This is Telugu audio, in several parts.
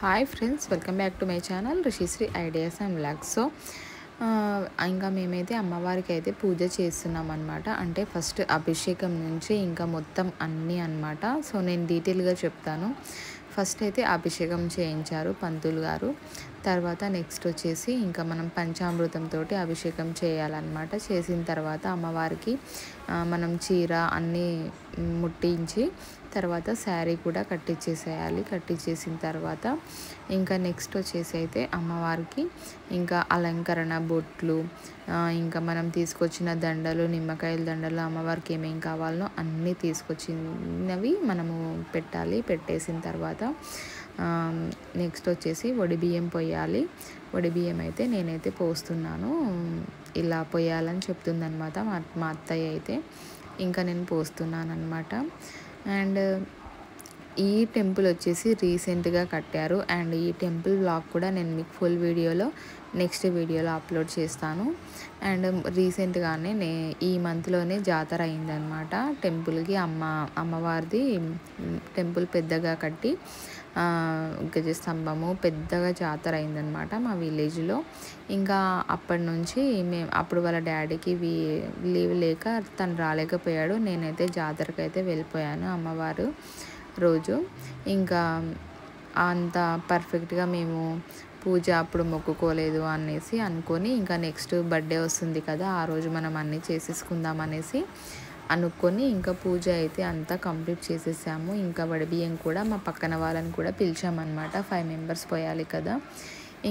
Hi friends, welcome back to my channel Rishishri ideas and vlogs. ఇంకా మేమైతే అమ్మవారికి అయితే పూజ చేస్తున్నాం అనమాట. అంటే ఫస్ట్ అభిషేకం నుంచి ఇంకా మొత్తం అన్నీ అనమాట. సో నేను డీటెయిల్గా చెప్తాను. ఫస్ట్ అయితే అభిషేకం చేయించారు పంతులు గారు. తర్వాత నెక్స్ట్ వచ్చేసి ఇంకా మనం పంచామృతంతో అభిషేకం చేయాలన్నమాట. చేసిన తర్వాత అమ్మవారికి మనం చీర అన్నీ ముట్టించి తర్వాత శారీ కూడా కట్టించేసేయాలి. కట్టించేసిన తర్వాత ఇంకా నెక్స్ట్ వచ్చేసి అయితే అమ్మవారికి ఇంకా అలంకరణ బొట్లు, ఇంకా మనం తీసుకొచ్చిన దండలు, నిమ్మకాయల దండలు, అమ్మవారికి ఏమేం కావాలనో అన్నీ తీసుకొచ్చినవి మనము పెట్టాలి. పెట్టేసిన తర్వాత నెక్స్ట్ వచ్చేసి వడిబియ్యం పొయ్యాలి. వడిబియ్యం అయితే నేనైతే పోస్తున్నాను. ఇలా పొయ్యాలని చెప్తుందనమాట మా అత్తయ్య అయితే. ఇంకా నేను పోస్తున్నాను అనమాట. అండ్ ఈ టెంపుల్ వచ్చేసి రీసెంట్గా కట్టారు. అండ్ ఈ టెంపుల్ బ్లాగ్ కూడా నేను మీకు ఫుల్ వీడియోలో నెక్స్ట్ వీడియోలో అప్లోడ్ చేస్తాను. అండ్ రీసెంట్గానే ఈ మంత్లోనే జాతర అయిందనమాట. టెంపుల్కి అమ్మవారిది టెంపుల్ పెద్దగా కట్టి గజస్తంభము పెద్దగా జాతర అయిందనమాట మా విలేజ్లో. ఇంకా అప్పటి నుంచి అప్పుడు వాళ్ళ డాడీకి లీవ్ లేక తను రాలేకపోయాడు. నేనైతే జాతరకి అయితే వెళ్ళిపోయాను అమ్మవారు రోజు. ఇంకా అంత పర్ఫెక్ట్గా మేము పూజ అప్పుడు మొక్కుకోలేదు అనేసి అనుకొని ఇంకా నెక్స్ట్ బర్త్డే వస్తుంది కదా, ఆ రోజు మనం అన్నీ చేసేసుకుందాం అనేసి అనుకొని ఇంకా పూజ అయితే అంతా కంప్లీట్ చేసేసాము. ఇంకా వడిబియ్యం కూడా మా పక్కన వాళ్ళని కూడా పిలిచామన్నమాట. 5 మెంబర్స్ పోయాలి కదా.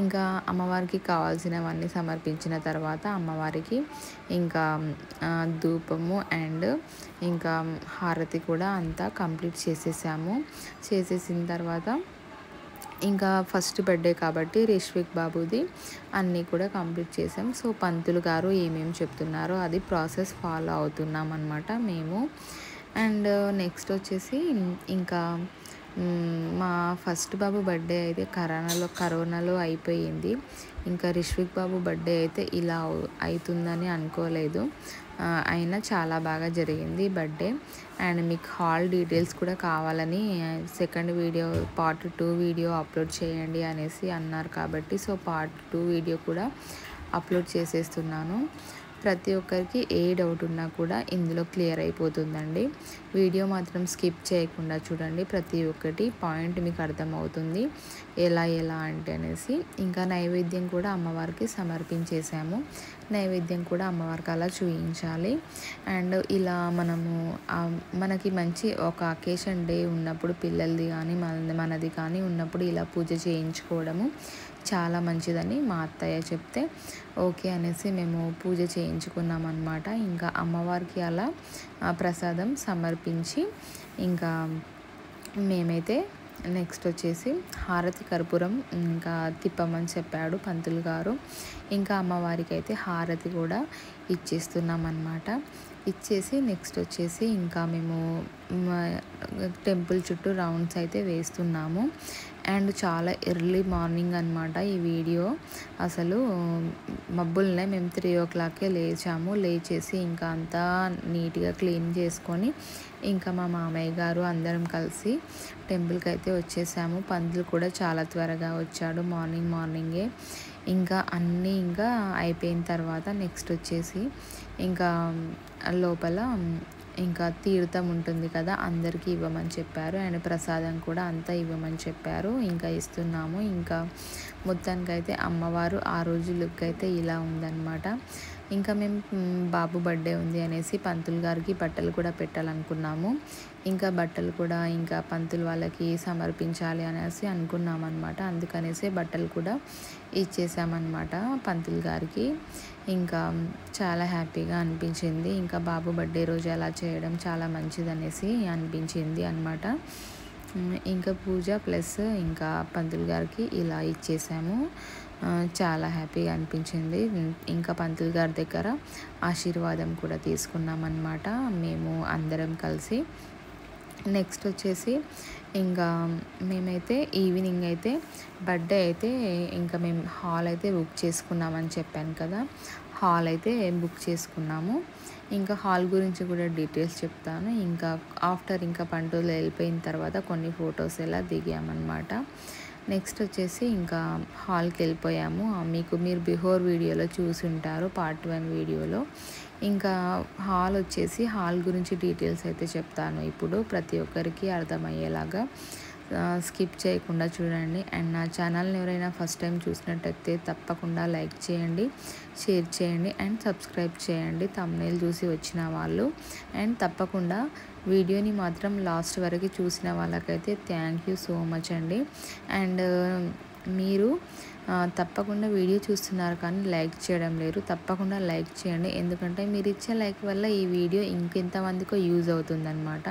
ఇంకా అమ్మవారికి కావాల్సినవన్నీ సమర్పించిన తర్వాత అమ్మవారికి ఇంకా ధూపము అండ్ ఇంకా హారతి కూడా అంతా కంప్లీట్ చేసేసాము. చేసేసిన తర్వాత ఇంకా ఫస్ట్ బర్త్డే కాబట్టి రిష్విక్ బాబుది అన్నీ కూడా కంప్లీట్ చేసాం. సో పంతులు గారు ఏమేమి చెప్తున్నారో అది ప్రాసెస్ ఫాలో అవుతున్నాం అన్నమాట మేము. అండ్ నెక్స్ట్ వచ్చేసి ఇంకా మా ఫస్ట్ బాబు బర్త్డే అయితే కరోనాలో అయిపోయింది. ఇంకా రిష్విక్ బాబు బర్త్డే అయితే ఇలా అవుతుందని అనుకోలేదు. అయినా చాలా బాగా జరిగింది బర్త్డే. అండ్ మీకు హాల్ డీటెయిల్స్ కూడా కావాలని second video part 2 video upload చేయండి అనేసి అన్నారు కాబట్టి సో పార్ట్ 2 వీడియో కూడా అప్లోడ్ చేసేస్తున్నాను. ప్రతి ఒక్కరికి ఏ డౌట్ ఉన్నా కూడా ఇందులో క్లియర్ అయిపోతుందండి. వీడియో మాత్రం స్కిప్ చేయకుండా చూడండి. ప్రతి ఒక్కటి పాయింట్ మీకు అర్థమవుతుంది ఎలా అంటే అనేసి. ఇంకా నైవేద్యం కూడా అమ్మవారికి సమర్పించేసాము. నైవేద్యం కూడా అమ్మవారికి అలా చూపించాలి. అండ్ ఇలా మనకి మంచి ఒక అకేషన్ డే ఉన్నప్పుడు పిల్లలది కానీ మనది కానీ ఉన్నప్పుడు ఇలా పూజ చేయించుకోవడము చాలా మంచిదని మా అత్తయ్య చెప్తే ఓకే అనేసి మేము పూజ చేయించుకున్నాం అన్నమాట. ఇంకా అమ్మవారికి అలా ప్రసాదం సమర్పించి ఇంకా మేమైతే నెక్స్ట్ వచ్చేసి హారతి కర్పూరం ఇంకా తిప్పమని చెప్పాడు పంతులు గారు. ఇంకా అమ్మవారికి అయితే హారతి కూడా ఇచ్చేస్తున్నాం అన్నమాట. ఇచ్చేసి నెక్స్ట్ వచ్చేసి ఇంకా మేము టెంపుల్ చుట్టూ రౌండ్స్ అయితే వేస్తున్నాము. అండ్ చాలా ఎర్లీ మార్నింగ్ అనమాట ఈ వీడియో. అసలు మబ్బులనే మేము 3 o'clockకే లేచాము. లేచేసి ఇంకా అంతా నీట్గా క్లీన్ చేసుకొని ఇంకా మా మామయ్య గారు అందరం కలిసి టెంపుల్కి అయితే వచ్చేసాము. పంతులు కూడా చాలా త్వరగా వచ్చాడు మార్నింగే. ఇంకా అన్నీ ఇంకా అయిపోయిన తర్వాత నెక్స్ట్ వచ్చేసి ఇంకా లోపల ఇంకా తీర్థం ఉంటుంది కదా, అందరికీ ఇవ్వమని చెప్పారు. అండ్ ప్రసాదం కూడా అంతా ఇవ్వమని చెప్పారు. ఇంకా ఇస్తున్నాము. ఇంకా మొత్తానికైతే అమ్మవారు ఆ రోజు లుక్ అయితే ఇలా ఉందన్నమాట. ఇంకా మేము బాబు బర్త్డే ఉంది అనేసి పంతులు గారికి బట్టలు కూడా పెట్టాలనుకున్నాము. ఇంకా బట్టలు కూడా ఇంకా పంతులు వాళ్ళకి సమర్పించాలి అనేసి అనుకున్నాం అనమాట. అందుకనేసి బట్టలు కూడా ఇచ్చేసామన్నమాట పంతులు గారికి. ఇంకా చాలా హ్యాపీగా అనిపించింది. ఇంకా బాబు బర్త్డే రోజు అలా చేయడం చాలా మంచిదనేసి అనిపించింది అనమాట. ఇంకా పూజ ప్లస్ ఇంకా పంతులు గారికి ఇలా ఇచ్చేసాము. చాలా హ్యాపీగా అనిపించింది. ఇంకా పంతులు గారి దగ్గర ఆశీర్వాదం కూడా తీసుకున్నాం అన్నమాట మేము అందరం కలిసి. నెక్స్ట్ వచ్చేసి ఇంకా మేమైతే ఈవినింగ్ అయితే బర్త్డే అయితే ఇంకా మేము హాల్ అయితే బుక్ చేసుకున్నామని చెప్పాను కదా, హాల్ అయితే బుక్ చేసుకున్నాము. ఇంకా హాల్ గురించి కూడా డీటెయిల్స్ చెప్తాను. ఇంకా ఆఫ్టర్ ఇంకా పంతులు వెళ్ళిపోయిన తర్వాత కొన్ని ఫొటోస్ ఎలా దిగామన్నమాట. నెక్స్ట్ వచ్చేసి ఇంకా హాల్కి వెళ్ళిపోయాము. మీరు బిఫోర్ వీడియోలో చూసి ఉంటారు, పార్ట్ 1 వీడియోలో. ఇంకా హాల్ వచ్చేసి హాల్ గురించి డీటెయిల్స్ అయితే చెప్తాను ఇప్పుడు, ప్రతి ఒక్కరికి అర్థమయ్యేలాగా. స్కిప్ చేయకుండా చూడండి. అండ్ నా ఛానల్ని ఎవరైనా ఫస్ట్ టైం చూసినట్టయితే తప్పకుండా లైక్ చేయండి, షేర్ చేయండి అండ్ సబ్స్క్రైబ్ చేయండి, థంబ్నెయిల్ చూసి వచ్చిన వాళ్ళు. అండ్ తప్పకుండా వీడియోని మాత్రం లాస్ట్ వరకు చూసిన వాళ్ళకైతే థ్యాంక్ యూ సో మచ్ అండి. అండ్ మీరు తప్పకుండా వీడియో చూస్తున్నారు కానీ లైక్ చేయడం లేరు. తప్పకుండా లైక్ చేయండి, ఎందుకంటే మీరు ఇచ్చే లైక్ వల్ల ఈ వీడియో ఇంకెంతమందికో యూజ్ అవుతుందన్నమాట,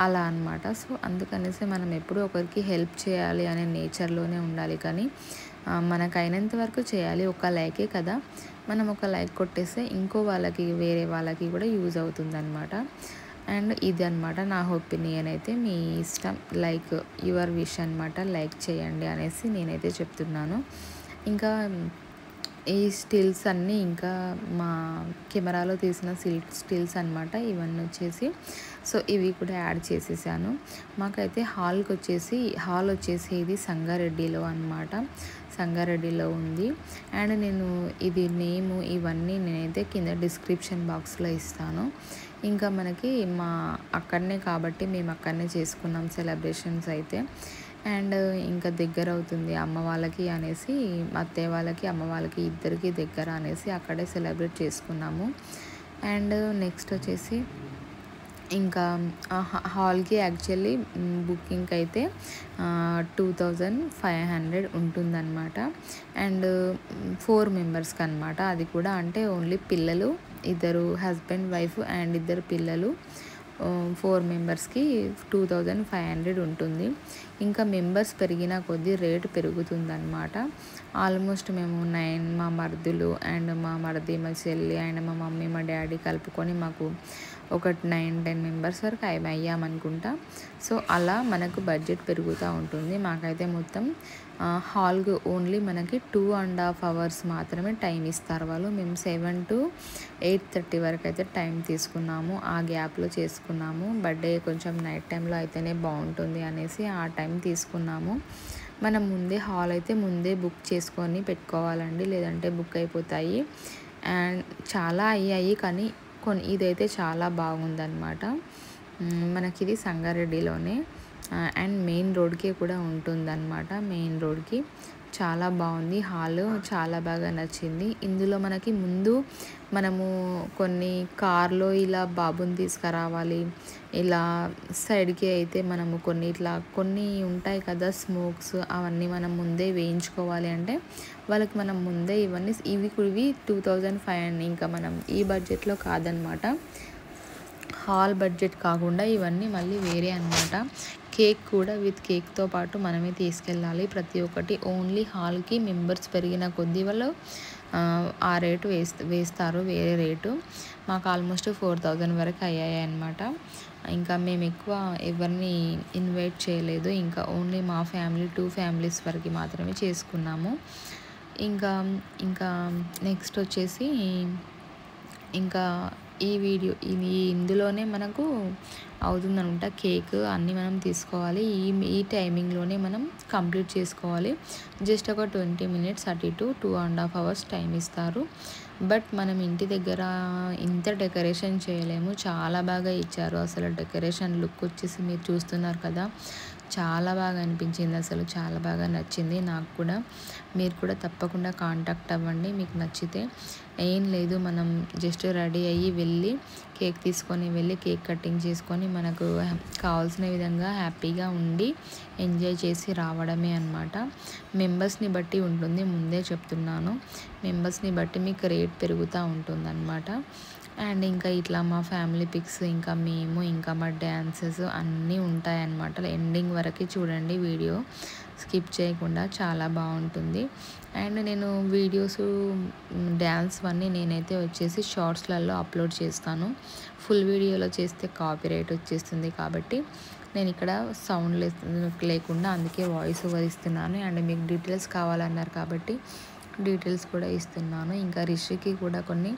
అలా అనమాట. సో అందుకనేసి మనం ఎప్పుడూ ఒకరికి హెల్ప్ చేయాలి అనే నేచర్లోనే ఉండాలి, కానీ మనకైనంత వరకు చేయాలి. ఒక లైకే కదా, మనం ఒక లైక్ కొట్టేస్తే ఇంకో వాళ్ళకి, వేరే వాళ్ళకి కూడా యూజ్ అవుతుందన్నమాట. అండ్ ఇది అనమాట నా ఒపీనియన్. అయితే మీ ఇష్టం, లైక్ యువర్ విష్ అనమాట, లైక్ చేయండి అనేసి నేనైతే చెప్తున్నాను. ఇంకా ఈ స్టిల్స్ అన్నీ ఇంకా మా కెమెరాలో తీసిన స్టిల్స్ అనమాట ఇవన్నీ వచ్చేసి. సో ఇవి కూడా యాడ్ చేసేసాను. మాకైతే హాల్ వచ్చేసి ఇది సంగారెడ్డిలో అనమాట, సంగారెడ్డిలో ఉంది. అండ్ నేను ఇది నేము ఇవన్నీ నేనైతే కింద డిస్క్రిప్షన్ బాక్స్లో ఇస్తాను. ఇంకా మనకి అక్కడనే కాబట్టి మేము అక్కడనే చేసుకున్నాం సెలబ్రేషన్స్ అయితే. అండ్ ఇంకా దగ్గర అవుతుంది అమ్మ వాళ్ళకి అనేసి, అత్తయ్య వాళ్ళకి అమ్మ వాళ్ళకి ఇద్దరికి దగ్గర అనేసి అక్కడే సెలబ్రేట్ చేసుకున్నాము. అండ్ నెక్స్ట్ వచ్చేసి ఇంకా హాల్కి యాక్చువల్లీ బుకింగ్కి అయితే 2500 ఉంటుందన్నమాట. అండ్ 4 మెంబర్స్కి అనమాట, అది కూడా అంటే ఓన్లీ పిల్లలు, ఇద్దరు హస్బెండ్ వైఫ్ అండ్ ఇద్దరు పిల్లలు, 4 మెంబర్స్కి 2500 ఉంటుంది. ఇంకా మెంబర్స్ పెరిగిన కొద్దీ రేటు పెరుగుతుందన్నమాట. ఆల్మోస్ట్ మేము 9 మా మరుదులు అండ్ మా మరిది, మా చెల్లి అండ్ మా మమ్మీ, మా డాడీ కలుపుకొని మాకు ఒక 9-10 మెంబర్స్ వరకు అయ్యామనుకుంటా. సో అలా మనకు బడ్జెట్ పెరుగుతూ ఉంటుంది. మాకైతే మొత్తం హాల్కి ఓన్లీ మనకి 2.5 hours మాత్రమే టైం ఇస్తారు వాళ్ళు. మేము 7 to 8:30 వరకు అయితే టైం తీసుకున్నాము, ఆ గ్యాప్లో చేసుకున్నాము. బర్త్డే కొంచెం నైట్ టైంలో అయితేనే బాగుంటుంది అనేసి ఆ టైం తీసుకున్నాము. మనం హాల్ అయితే ముందే బుక్ చేసుకొని పెట్టుకోవాలండి, లేదంటే బుక్ అయిపోతాయి. అండ్ చాలా అయ్యాయి కానీ ఇదైతే చాలా బాగుందన్నమాట. మనకి ఇది సంగారెడ్డిలోనే అండ్ మెయిన్ రోడ్కి కూడా ఉంటుందన్నమాట. మెయిన్ రోడ్కి చాలా బాగుంది హాల్, చాలా బాగా నచ్చింది. ఇందులో మనకి ముందు మనము కొన్ని కార్లో ఇలా బాబుని తీసుకురావాలి, ఇలా సైడ్కి అయితే మనము కొన్ని ఉంటాయి కదా స్మోక్స్, అవన్నీ మనం ముందే వేయించుకోవాలి. అంటే వాళ్ళకి మనం ముందే ఇవి 2500. ఇంకా మనం ఈ బడ్జెట్లో కాదనమాట, హాల్ బడ్జెట్ కాకుండా ఇవన్నీ మళ్ళీ వేరే అనమాట. కేక్ కూడా విత్ కేక్తో పాటు మనమే తీసుకెళ్ళాలి ప్రతి ఒక్కటి. ఓన్లీ హాల్కి మెంబర్స్ పెరిగిన కొద్దీ వాళ్ళు ఆ రేటు వేస్తారు, వేరే రేటు. మాకు ఆల్మోస్ట్ 4000 వరకు అయ్యాయి అనమాట. ఇంకా మేము ఎక్కువ ఎవరిని ఇన్వైట్ చేయలేదు, ఇంకా ఓన్లీ మా ఫ్యామిలీ 2 ఫ్యామిలీస్ వరకు మాత్రమే చేసుకున్నాము. ఇంకా నెక్స్ట్ వచ్చేసి ఇంకా ఇందులోనే మనకు అవుతుందనమాట. కేక్ అన్నీ మనం తీసుకోవాలి, ఈ టైమింగ్లోనే మనం కంప్లీట్ చేసుకోవాలి. జస్ట్ ఒక 20 minutes అటు ఇటు 2.5 hours టైం ఇస్తారు. బట్ మనం ఇంటి దగ్గర ఇంత డెకరేషన్ చేయలేము, చాలా బాగా ఇచ్చారు. అసలు డెకరేషన్ లుక్ వచ్చేసి మీరు చూస్తున్నారు కదా, చాలా బాగా అనిపించింది, అసలు చాలా బాగా నచ్చింది నాకు కూడా. మీరు కూడా తప్పకుండా కాంటాక్ట్ అవ్వండి మీకు నచ్చితే. ఏం లేదు, మనం జస్ట్ రెడీ అయ్యి వెళ్ళి కేక్ తీసుకొని వెళ్ళి కేక్ కటింగ్ చేసుకొని మనకు కావాల్సిన విధంగా హ్యాపీగా ఉండి ఎంజాయ్ చేసి రావడమే అన్నమాట. మెంబర్స్ని బట్టి ఉంటుంది, ముందే చెప్తున్నాను, మెంబర్స్ని బట్టి మీకు రేట్ పెరుగుతూ ఉంటుందన్నమాట. అండ్ ఇంకా ఇట్లా మా ఫ్యామిలీ పిక్స్, ఇంకా మేము, ఇంకా మా డ్యాన్సెస్ అన్నీ ఉంటాయన్నమాట. ఎండింగ్ వరకు చూడండి వీడియో, స్కిప్ చేయకుండా, చాలా బాగుంటుంది. అండ్ నేను వీడియోస్ డ్యాన్స్ అన్నీ నేనైతే వచ్చేసి షార్ట్స్లలో అప్లోడ్ చేస్తాను. ఫుల్ వీడియోలో చేస్తే కాపీరైట్ వచ్చేస్తుంది కాబట్టి నేను ఇక్కడ సౌండ్ లేకుండా అందుకే వాయిస్ ఓవర్ ఇస్తున్నాను. అండ్ మీకు డీటెయిల్స్ కావాలన్నారు కాబట్టి డీటెయిల్స్ కూడా ఇస్తున్నాను. ఇంకా రిషికి కూడా కొన్ని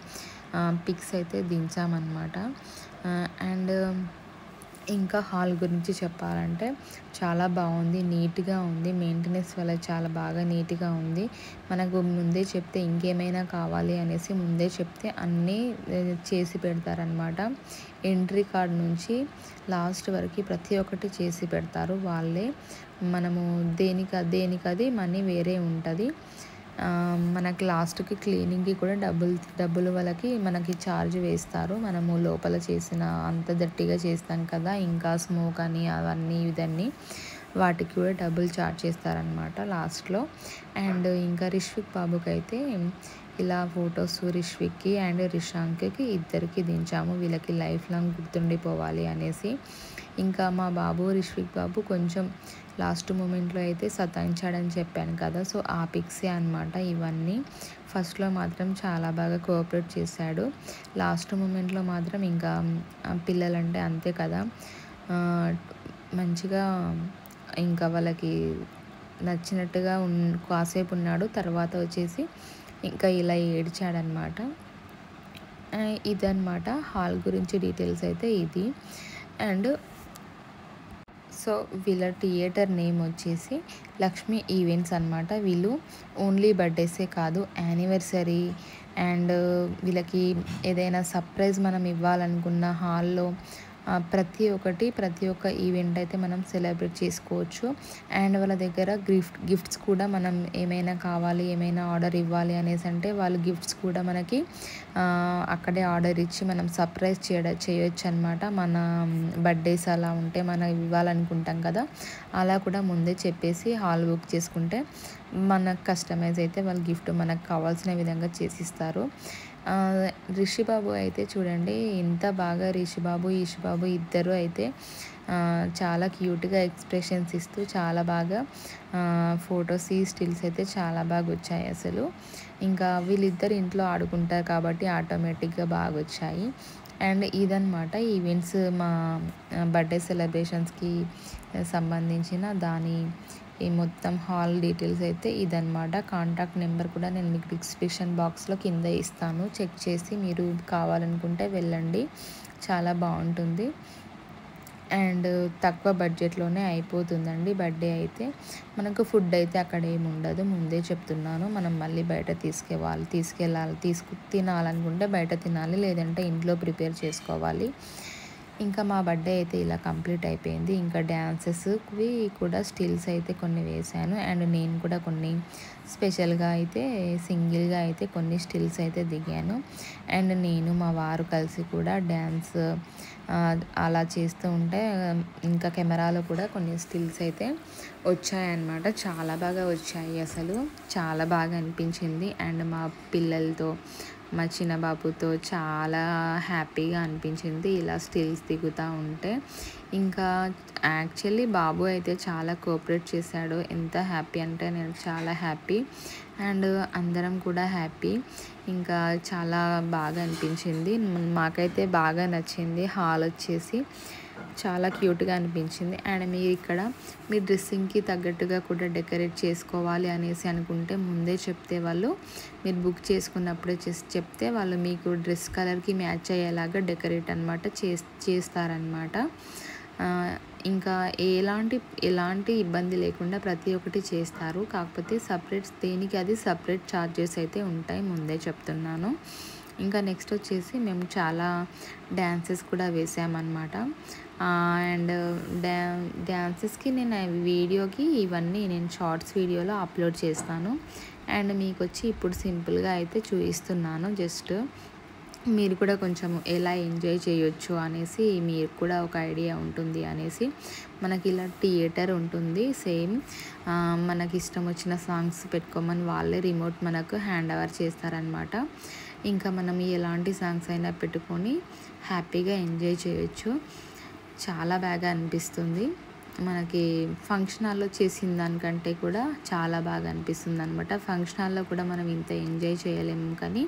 పిక్స్ అయితే దించామన్నమాట. అండ్ ఇంకా హాల్ గురించి చెప్పాలంటే చాలా బాగుంది, నీట్గా ఉంది. మెయింటెనెన్స్ వల్ల చాలా బాగా నీట్గా ఉంది. మనకు ముందే చెప్తే ఇంకేమైనా కావాలి అనేసి ముందే చెప్తే అన్నీ చేసి పెడతారనమాట. ఎంట్రీ కార్డ్ నుంచి లాస్ట్ వరకు ప్రతి ఒక్కటి చేసి పెడతారు వాళ్ళే. మనము దేనికది మనీ వేరే ఉంటుంది. మనకి లాస్ట్కి క్లీనింగ్కి కూడా డబ్బులు వాళ్ళకి మనకి ఛార్జ్ వేస్తారు. మనము లోపల చేసిన అంత దట్టిగా చేస్తాం కదా, ఇంకా స్మోక్ అని అవన్నీ ఇదన్నీ వాటికి కూడా డబ్బులు ఛార్జ్ చేస్తారనమాట లాస్ట్లో. అండ్ ఇంకా రిష్విక్ బాబుకి అయితే ఇలా ఫొటోస్ రిష్విక్కి అండ్ రిషాంక్కి ఇద్దరికి దించాము, వీళ్ళకి లైఫ్ లాంగ్ గుర్తుండిపోవాలి అనేసి. ఇంకా మా బాబు రిష్విక్ బాబు కొంచెం లాస్ట్ మూమెంట్లో అయితే సతాయించాడని చెప్పాను కదా, సో ఆ పిక్సే అనమాట ఇవన్నీ. ఫస్ట్లో మాత్రం చాలా బాగా కోఆపరేట్ చేశాడు. లాస్ట్ మూమెంట్లో మాత్రం ఇంకా పిల్లలంటే అంతే కదా, మంచిగా ఇంకా వాళ్ళకి నచ్చినట్టుగా కాసేపు ఉన్నాడు, తర్వాత వచ్చేసి ఇంకా ఇలా ఏడ్చాడనమాట. ఇదన్నమాట హాల్ గురించి డీటెయిల్స్ అయితే ఇది. అండ్ సో వీళ్ళ థియేటర్ నేమ్ వచ్చేసి లక్ష్మీ ఈవెంట్స్ అనమాట. వీళ్ళు ఓన్లీ బర్త్డేసే కాదు, యానివర్సరీ అండ్ వీళ్ళకి ఏదైనా సర్ప్రైజ్ మనం ఇవ్వాలనుకున్న హాల్లో ప్రతి ఒక్క ఈవెంట్ అయితే మనం సెలబ్రేట్ చేసుకోవచ్చు. అండ్ వాళ్ళ దగ్గర గిఫ్ట్స్ కూడా మనం ఏమైనా కావాలి, ఏమైనా ఆర్డర్ ఇవ్వాలి అనేసి అంటే వాళ్ళు గిఫ్ట్స్ కూడా మనకి అక్కడే ఆర్డర్ ఇచ్చి మనం సర్ప్రైజ్ చేయొచ్చు అనమాట. మన బర్త్డేస్ అలా ఉంటే మనం ఇవ్వాలనుకుంటాం కదా, అలా కూడా ముందే చెప్పేసి హాల్ బుక్ చేసుకుంటే మనకు కస్టమైజ్ అయితే వాళ్ళ గిఫ్ట్ మనకు కావాల్సిన విధంగా చేసిస్తారు. రిషిబాబు అయితే చూడండి ఎంత బాగా, రిషిబాబు ఈషిబాబు ఇద్దరు అయితే చాలా క్యూట్గా ఎక్స్ప్రెషన్స్ ఇస్తూ చాలా బాగా ఫొటోస్ స్టిల్స్ అయితే చాలా బాగా వచ్చాయి అసలు. ఇంకా వీళ్ళిద్దరు ఇంట్లో ఆడుకుంటారు కాబట్టి ఆటోమేటిక్గా బాగా వచ్చాయి. అండ్ ఇదన్నమాట ఈవెంట్స్, మా బర్త్డే సెలబ్రేషన్స్కి సంబంధించిన దాని ఈ మొత్తం హాల్ డీటెయిల్స్ అయితే ఇదన్నమాట. కాంటాక్ట్ నెంబర్ కూడా నేను మీకు డిస్క్రిప్షన్ బాక్స్లో కింద ఇస్తాను, చెక్ చేసి మీరు కావాలనుకుంటే వెళ్ళండి, చాలా బాగుంటుంది. అండ్ తక్కువ బడ్జెట్లోనే అయిపోతుందండి బర్త్డే అయితే. మనకు ఫుడ్ అయితే అక్కడ ఏమి ఉండదు, ముందే చెప్తున్నాను. మనం మళ్ళీ బయట తినాలనుకుంటే బయట తినాలి, లేదంటే ఇంట్లో ప్రిపేర్ చేసుకోవాలి. ఇంకా మా బర్త్డే అయితే ఇలా కంప్లీట్ అయిపోయింది. ఇంకా డ్యాన్సెస్కి కూడా స్టిల్స్ అయితే కొన్ని వేశాను. అండ్ నేను కూడా కొన్ని స్పెషల్గా అయితే సింగిల్గా అయితే కొన్ని స్టిల్స్ అయితే దిగాను. అండ్ నేను మా వారు కలిసి కూడా డ్యాన్స్ అలా చేస్తూ ఉంటే ఇంకా కెమెరాలో కూడా కొన్ని స్టిల్స్ అయితే వచ్చాయన్నమాట. చాలా బాగా వచ్చాయి అసలు, చాలా బాగా అనిపించింది. అండ్ మా పిల్లలతో, మా చిన్న బాబుతో చాలా హ్యాపీగా అనిపించింది ఇలా స్టిల్స్ దిగుతూ ఉంటే. ఇంకా యాక్చువల్లీ బాబు అయితే చాలా కోఆపరేట్ చేశాడు. ఎంత హ్యాపీ అంటే నేను చాలా హ్యాపీ, అండ్ అందరం కూడా హ్యాపీ. ఇంకా చాలా బాగా అనిపించింది, మాకైతే బాగా నచ్చింది. హాల్ వచ్చేసి చాలా క్యూట్గా అనిపించింది. అండ్ మీరు ఇక్కడ మీ డ్రెస్సింగ్కి తగ్గట్టుగా కూడా డెకరేట్ చేసుకోవాలి అనేసి అనుకుంటే ముందే చెప్తే వాళ్ళు, మీరు బుక్ చేసుకున్నప్పుడే చెప్తే వాళ్ళు మీకు డ్రెస్ కలర్కి మ్యాచ్ అయ్యేలాగా డెకరేట్ అనమాట చేస్తారనమాట. ఇంకా ఎలాంటి ఇబ్బంది లేకుండా ప్రతి ఒక్కటి చేస్తారు. కాకపోతే దేనికి అది సపరేట్ ఛార్జెస్ అయితే ఉంటాయి, ముందే చెప్తున్నాను. ఇంకా నెక్స్ట్ వచ్చేసి మేము చాలా డ్యాన్సెస్ కూడా వేసామన్నమాట. అండ్ డ్యాన్సెస్కి నేను వీడియోకి ఇవన్నీ నేను షార్ట్స్ వీడియోలో అప్లోడ్ చేస్తాను. అండ్ మీకు వచ్చి ఇప్పుడు సింపుల్గా అయితే చూపిస్తున్నాను, జస్ట్ మీరు కూడా కొంచెం ఎలా ఎంజాయ్ చేయొచ్చు అనేసి మీకు కూడా ఒక ఐడియా ఉంటుంది అనేసి. మనకి ఇలా థియేటర్ ఉంటుంది సేమ్, మనకి ఇష్టం వచ్చిన సాంగ్స్ పెట్టుకోమని వాళ్ళే రిమోట్ మనకు హ్యాండ్ ఓవర్ చేస్తారనమాట. ఇంకా మనం ఎలాంటి సాంగ్స్ అయినా పెట్టుకొని హ్యాపీగా ఎంజాయ్ చేయొచ్చు, చాలా బాగా అనిపిస్తుంది. మనకి ఫంక్షన్ హాల్లో చేసిన దానికంటే కూడా చాలా బాగా అనిపిస్తుంది అనమాట. ఫంక్షన్ హాల్లో కూడా మనం ఇంత ఎంజాయ్ చేయలేము, కానీ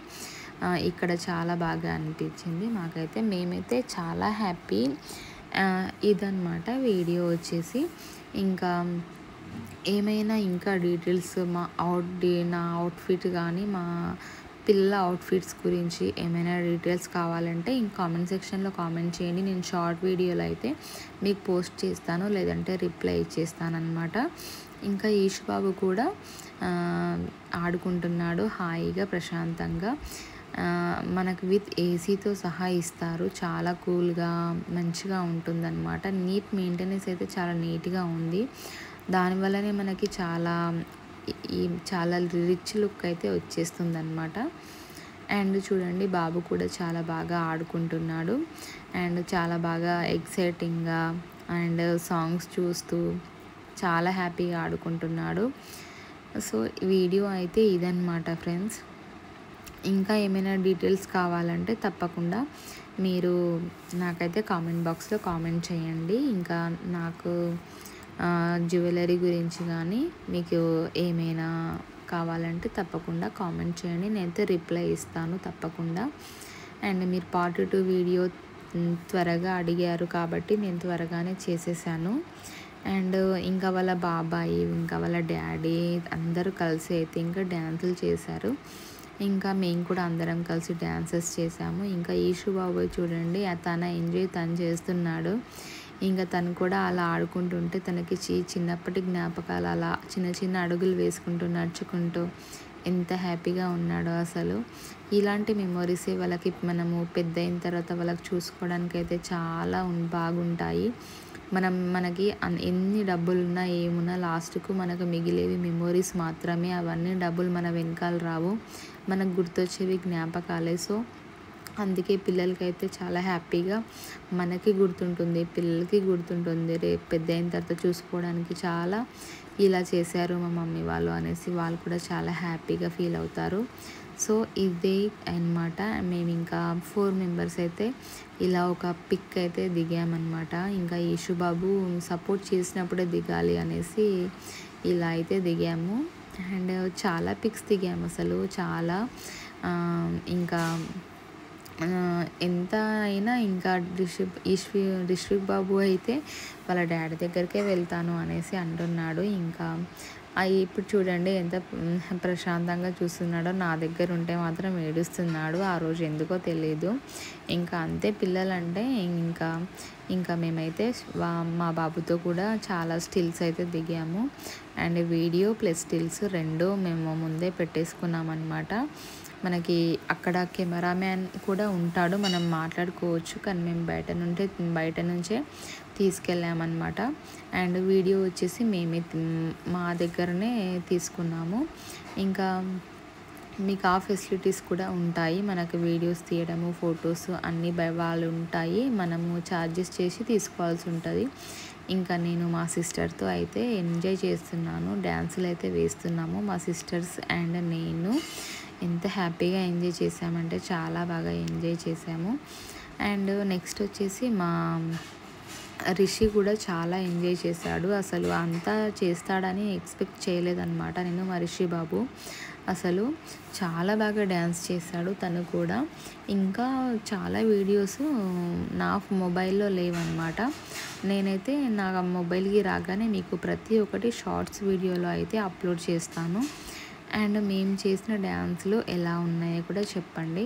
ఇక్కడ చాలా బాగా అనిపించింది మాకైతే. మేమైతే చాలా హ్యాపీ. ఇదన్నమాట వీడియో వచ్చేసి. ఇంకా ఏమైనా ఇంకా డీటెయిల్స్ నా అవుట్ఫిట్ కానీ పిల్లల అవుట్ఫిట్స్ గురించి ఏమైనా డీటెయిల్స్ కావాలంటే కామెంట్ సెక్షన్లో కామెంట్ చేయండి. నేను షార్ట్ వీడియోలో అయితే మీకు పోస్ట్ చేస్తాను, లేదంటే రిప్లై ఇచ్చేస్తానమాట. ఇంకా ఈష్ బాబు కూడా ఆడుకుంటున్నాడు హాయిగా ప్రశాంతంగా. మనకు విత్ ఏసీతో సహా ఇస్తారు. చాలా కూల్గా మంచిగా ఉంటుందన్నమాట. నీట్ మెయింటెనెన్స్ అయితే చాలా నీట్గా ఉంది. దానివల్లనే మనకి చాలా రిచ్ లుక్ అయితే వచ్చేస్తుందన్నమాట. అండ్ చూడండి బాబు కూడా చాలా బాగా ఆడుకుంటున్నాడు అండ్ చాలా బాగా ఎక్సైటింగ్గా అండ్ సాంగ్స్ చూస్తూ చాలా హ్యాపీగా ఆడుకుంటున్నాడు. సో వీడియో అయితే ఇదన్నమాట ఫ్రెండ్స్. ఇంకా ఏమైనా డీటెయిల్స్ కావాలంటే తప్పకుండా మీరు నాకైతే కామెంట్ బాక్స్లో కామెంట్ చేయండి. ఇంకా నాకు జ్యువెలరీ గురించి కానీ మీకు ఏమైనా కావాలంటే తప్పకుండా కామెంట్ చేయండి. నేనైతే రిప్లై ఇస్తాను తప్పకుండా. అండ్ మీరు పార్ట్ 2 వీడియో త్వరగా అడిగారు కాబట్టి నేను త్వరగానే చేసేసాను. అండ్ ఇంకా వాళ్ళ బాబాయి, ఇంకా వాళ్ళ డాడీ అందరూ కలిసి అయితే ఇంకా డ్యాన్సులు చేశారు. ఇంకా మేము కూడా అందరం కలిసి డ్యాన్సెస్ చేసాము. ఇంకా ఈషు బాబు చూడండి తన ఎంజాయ్ తను చేస్తున్నాడు. ఇంకా తను కూడా అలా ఆడుకుంటుంటే తనకి చిన్నప్పటి జ్ఞాపకాలు అలా చిన్న చిన్న అడుగులు వేసుకుంటూ నడుచుకుంటూ ఎంత హ్యాపీగా ఉన్నాడో అసలు. ఇలాంటి మెమొరీసే వాళ్ళకి మనము పెద్ద అయిన తర్వాత వాళ్ళకి చూసుకోవడానికి అయితే చాలా బాగుంటాయి. మనకి ఎన్ని డబ్బులున్నా ఏమున్నా లాస్ట్కు మనకు మిగిలేవి మెమొరీస్ మాత్రమే. అవన్నీ డబ్బులు మన వెనకాల రావు, మనకు గుర్తొచ్చేవి జ్ఞాపకాలే. సో అందుకే పిల్లలకైతే చాలా హ్యాపీగా మనకి గుర్తుంటుంది, పిల్లలకి గుర్తుంటుంది. రేపు పెద్ద అయిన తర్వాత చూసుకోవడానికి చాలా ఇలా చేశారు మా మమ్మీ వాళ్ళు అనేసి వాళ్ళు కూడా చాలా హ్యాపీగా ఫీల్ అవుతారు. సో ఇదే అన్నమాట. మేము ఇంకా 4 మెంబర్స్ అయితే ఇలా ఒక పిక్ అయితే దిగామన్నమాట. ఇంకా ఈషు బాబు సపోర్ట్ చేసినప్పుడే దిగాలి అనేసి ఇలా అయితే దిగాము. అండ్ చాలా పిక్స్ దిగాము అసలు చాలా. ఇంకా ఎంత అయినా ఇంకా రిషిక్ బాబు అయితే వాళ్ళ డాడీ దగ్గరికే వెళ్తాను అనేసి అంటున్నాడు. ఇంకా ఇప్పుడు చూడండి ఎంత ప్రశాంతంగా చూస్తున్నాడో. నా దగ్గర ఉంటే మాత్రం ఏడుస్తున్నాడు. ఆ రోజు ఎందుకో తెలియదు. ఇంకా అంతే పిల్లలంటే. ఇంకా మేమైతే మా బాబుతో కూడా చాలా స్టిల్స్ అయితే దిగాము. అండ్ వీడియో ప్లస్ స్టిల్స్ 2 మేము ముందే పెట్టేసుకున్నామన్నమాట. మనకి అక్కడ కెమెరామ్యాన్ కూడా ఉంటాడు, మనం మాట్లాడుకోవచ్చు. కానీ మేము బయట నుంచే తీసుకెళ్ళామన్నమాట. అండ్ వీడియో వచ్చేసి మేమే మా దగ్గరనే తీసుకున్నాము. ఇంకా మీకు ఆ ఫెసిలిటీస్ కూడా ఉంటాయి. మనకు వీడియోస్ తీయడము, ఫొటోస్ అన్నీ వాళ్ళు ఉంటాయి. మనము ఛార్జెస్ చేసి తీసుకోవాల్సి ఉంటుంది. ఇంకా నేను మా సిస్టర్తో అయితే ఎంజాయ్ చేస్తున్నాను. డ్యాన్సులు అయితే వేస్తున్నాము మా సిస్టర్స్ అండ్ నేను. ఎంత హ్యాపీగా ఎంజాయ్ చేసామంటే చాలా బాగా ఎంజాయ్ చేసాము. అండ్ నెక్స్ట్ వచ్చేసి మా రిషి కూడా చాలా ఎంజాయ్ చేశాడు. అసలు అంతా చేస్తాడని ఎక్స్పెక్ట్ చేయలేదన్నమాట నేను. మా రిషి బాబు అసలు చాలా బాగా డ్యాన్స్ చేశాడు తను కూడా. ఇంకా చాలా వీడియోస్ నా మొబైల్లో లేవన్నమాట. నేనైతే నా మొబైల్కి రాగానే మీకు ప్రతి ఒక్కటి షార్ట్స్ వీడియోలో అయితే అప్లోడ్ చేస్తాను. అండ్ మేము చేసిన డ్యాన్స్లు ఎలా ఉన్నాయో కూడా చెప్పండి.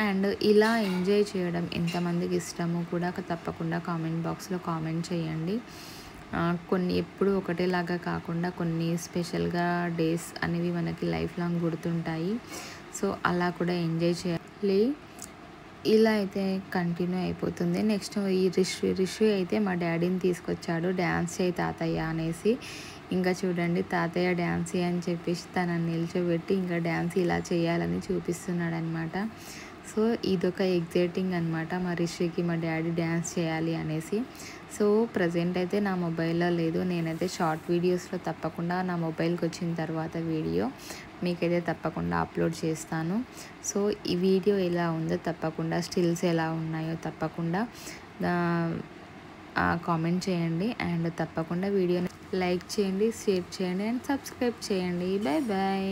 అండ్ ఇలా ఎంజాయ్ చేయడం ఎంతమందికి ఇష్టమో కూడా తప్పకుండా కామెంట్ బాక్స్లో కామెంట్ చేయండి. కొన్ని ఎప్పుడు ఒకటేలాగా కాకుండా కొన్ని స్పెషల్గా డేస్ అనేవి మనకి లైఫ్ లాంగ్ గుర్తుంటాయి. సో అలా కూడా ఎంజాయ్ చేయాలి. ఇలా అయితే కంటిన్యూ అయిపోతుంది. నెక్స్ట్ ఈ రిషి అయితే మా డాడీని తీసుకొచ్చాడు డ్యాన్స్ చేయి తాతయ్య అనేసి. ఇంకా చూడండి తాతయ్య డ్యాన్స్ అని చెప్పేసి తనని నిల్చోబెట్టి ఇంకా డ్యాన్స్ ఇలా చేయాలని చూపిస్తున్నాడు అనమాట. సో ఇదొక ఎగ్జైటింగ్ అనమాట. మా రిషికి మా డాడీ డ్యాన్స్ చేయాలి అనేసి. సో ప్రజెంట్ అయితే నా మొబైల్లో లేదు. నేనైతే షార్ట్ వీడియోస్లో తప్పకుండా నా మొబైల్కి వచ్చిన తర్వాత వీడియో మీకైతే తప్పకుండా అప్లోడ్ చేస్తాను. సో ఈ వీడియో ఎలా ఉందో తప్పకుండా, స్టిల్స్ ఎలా ఉన్నాయో తప్పకుండా కామెంట్ చేయండి. అండ్ తప్పకుండా వీడియోని లైక్ చేయండి, షేర్ చేయండి అండ్ సబ్స్క్రైబ్ చేయండి. Bye bye.